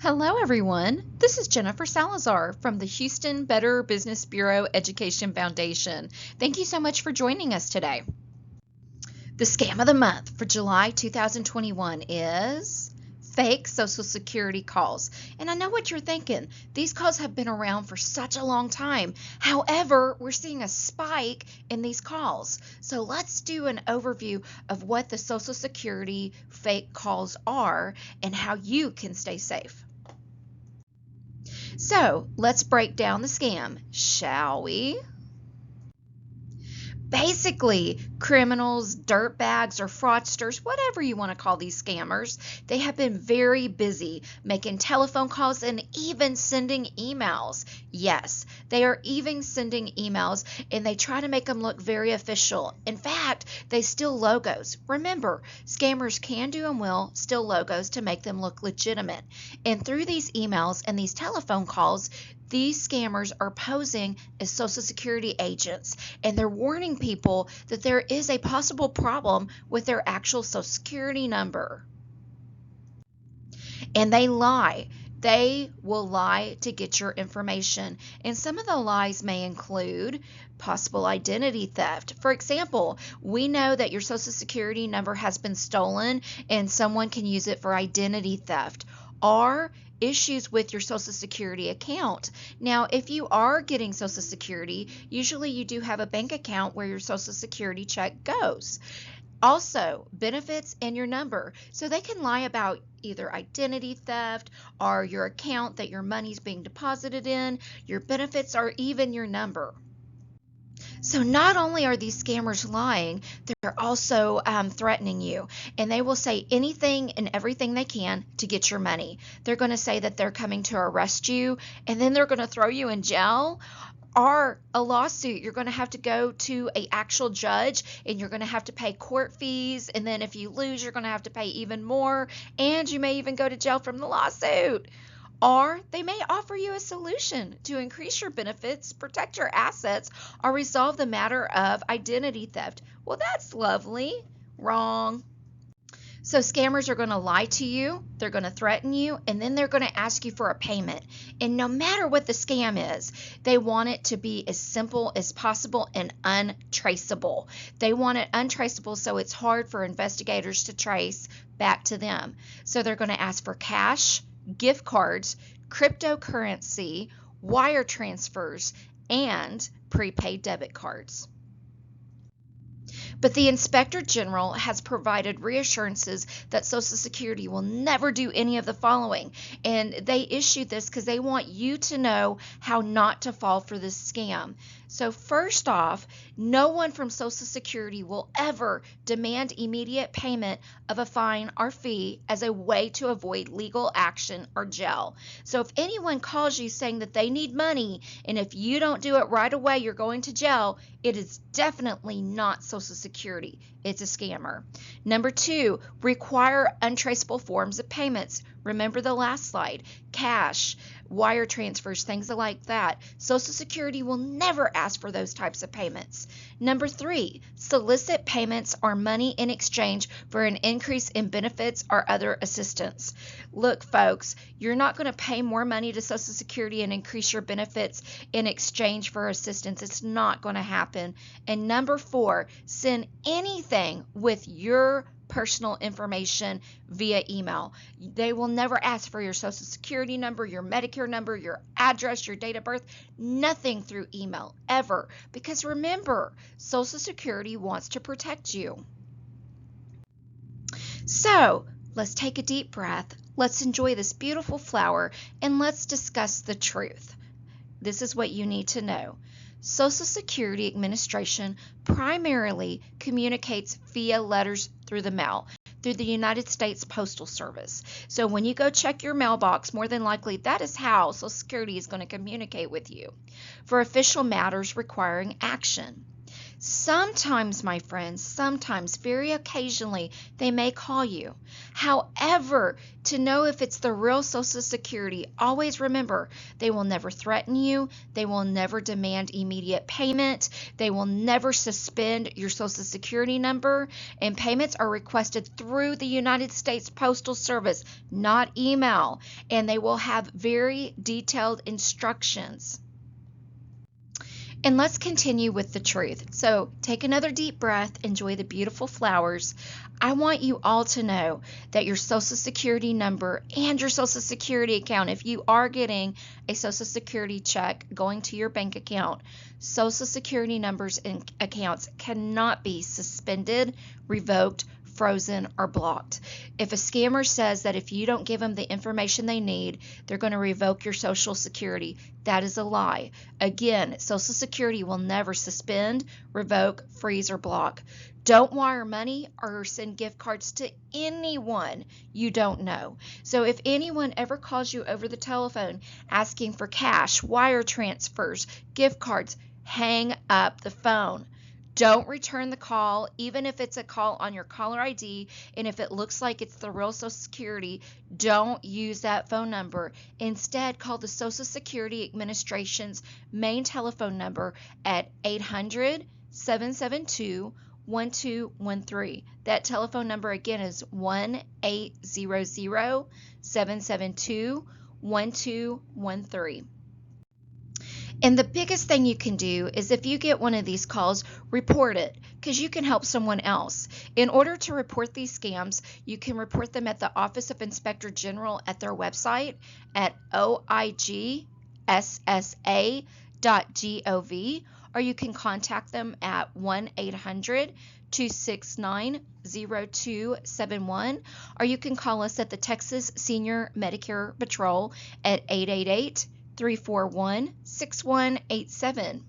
Hello, everyone. This is Jennifer Salazar from the Houston Better Business Bureau Education Foundation. Thank you so much for joining us today. The scam of the month for July 2021 is fake Social Security calls. And I know what you're thinking. These calls have been around for such a long time. However, we're seeing a spike in these calls. So let's do an overview of what the Social Security fake calls are and how you can stay safe. So let's break down the scam, shall we? Basically, criminals, dirtbags, or fraudsters, whatever you want to call these scammers, they have been very busy making telephone calls and even sending emails. Yes, they are even sending emails and they try to make them look very official. In fact, they steal logos. Remember, scammers can do and will steal logos to make them look legitimate. And through these emails and these telephone calls, these scammers are posing as Social Security agents, and they're warning people that there is a possible problem with their actual Social Security number. And they lie. They will lie to get your information. And some of the lies may include possible identity theft. For example, we know that your Social Security number has been stolen and someone can use it for identity theft. Or issues with your Social Security account. Now, if you are getting Social Security, usually you do have a bank account where your Social Security check goes. Also, benefits and your number. So they can lie about either identity theft or your account that your money's being deposited in, your benefits, or even your number. So not only are these scammers lying, they're also threatening you. And they will say anything and everything they can to get your money. They're going to say that they're coming to arrest you, and then they're going to throw you in jail or a lawsuit. You're going to have to go to an actual judge, and you're going to have to pay court fees. And then if you lose, you're going to have to pay even more. And you may even go to jail from the lawsuit. Or they may offer you a solution to increase your benefits, protect your assets, or resolve the matter of identity theft. Well, that's lovely. Wrong. So scammers are going to lie to you, they're going to threaten you, and then they're going to ask you for a payment. And no matter what the scam is, they want it to be as simple as possible and untraceable. They want it untraceable so it's hard for investigators to trace back to them. So they're going to ask for cash, gift cards, cryptocurrency, wire transfers, and prepaid debit cards. But the Inspector General has provided reassurances that Social Security will never do any of the following. And they issued this because they want you to know how not to fall for this scam. So first off, no one from Social Security will ever demand immediate payment of a fine or fee as a way to avoid legal action or jail. So if anyone calls you saying that they need money, and if you don't do it right away, you're going to jail, it is definitely not Social Security. It's a scammer. Number 2, require untraceable forms of payments. Remember the last slide, cash, wire transfers, things like that. Social Security will never ask for those types of payments. Number 3, solicit payments or money in exchange for an increase in benefits or other assistance. Look, folks, you're not going to pay more money to Social Security and increase your benefits in exchange for assistance. It's not going to happen. And number 4, send anything with your personal information via email. They will never ask for your Social Security number, your Medicare number, your address, your date of birth, nothing through email ever. Because remember, Social Security wants to protect you. So let's take a deep breath. Let's enjoy this beautiful flower and let's discuss the truth. This is what you need to know. Social Security Administration primarily communicates via letters through the mail, through the United States Postal Service. So when you go check your mailbox, more than likely that is how Social Security is going to communicate with you for official matters requiring action. Sometimes, my friends, sometimes, very occasionally, they may call you. However, to know if it's the real Social Security, always remember they will never threaten you. They will never demand immediate payment. They will never suspend your Social Security number. And payments are requested through the United States Postal Service, not email. And they will have very detailed instructions. And let's continue with the truth. So take another deep breath, enjoy the beautiful flowers. I want you all to know that your Social Security number and your Social Security account, if you are getting a Social Security check going to your bank account, Social Security numbers and accounts cannot be suspended, revoked, frozen, or blocked. If a scammer says that if you don't give them the information they need, they're going to revoke your Social Security, that is a lie. Again, Social Security will never suspend, revoke, freeze, or block. Don't wire money or send gift cards to anyone you don't know. So if anyone ever calls you over the telephone asking for cash, wire transfers, gift cards, hang up the phone. Don't return the call, even if it's a call on your caller ID, and if it looks like it's the real Social Security, don't use that phone number. Instead, call the Social Security Administration's main telephone number at 800-772-1213. That telephone number again is 1-800-772-1213. And the biggest thing you can do is if you get one of these calls, report it because you can help someone else. In order to report these scams, you can report them at the Office of Inspector General at their website at oigssa.gov, or you can contact them at 1-800-269-0271, or you can call us at the Texas Senior Medicare Patrol at 888-341-6187.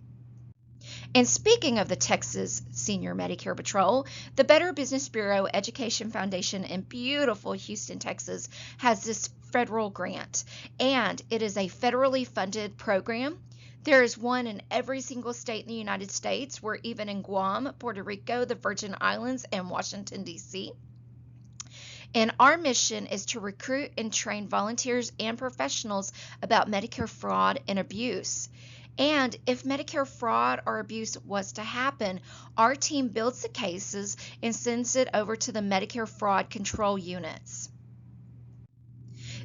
And speaking of the Texas Senior Medicare Patrol, the Better Business Bureau Education Foundation in beautiful Houston, Texas, has this federal grant, and it is a federally funded program. There is one in every single state in the United States. We're even in Guam, Puerto Rico, the Virgin Islands, and Washington, D.C. And our mission is to recruit and train volunteers and professionals about Medicare fraud and abuse. And if Medicare fraud or abuse was to happen, our team builds the cases and sends it over to the Medicare fraud control units.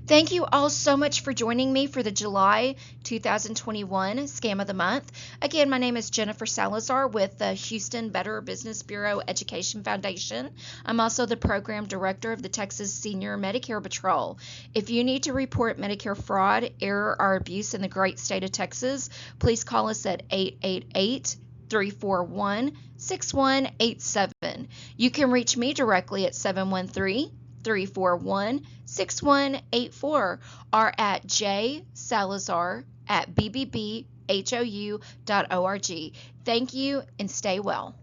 Thank you all so much for joining me for the July 2021 Scam of the Month. Again, my name is Jennifer Salazar with the Houston Better Business Bureau Education Foundation. I'm also the Program Director of the Texas Senior Medicare Patrol. If you need to report Medicare fraud, error, or abuse in the great state of Texas, please call us at 888-341-6187. You can reach me directly at 713-341-6184 or at jsalazar@bbbhou.org. Thank you and stay well.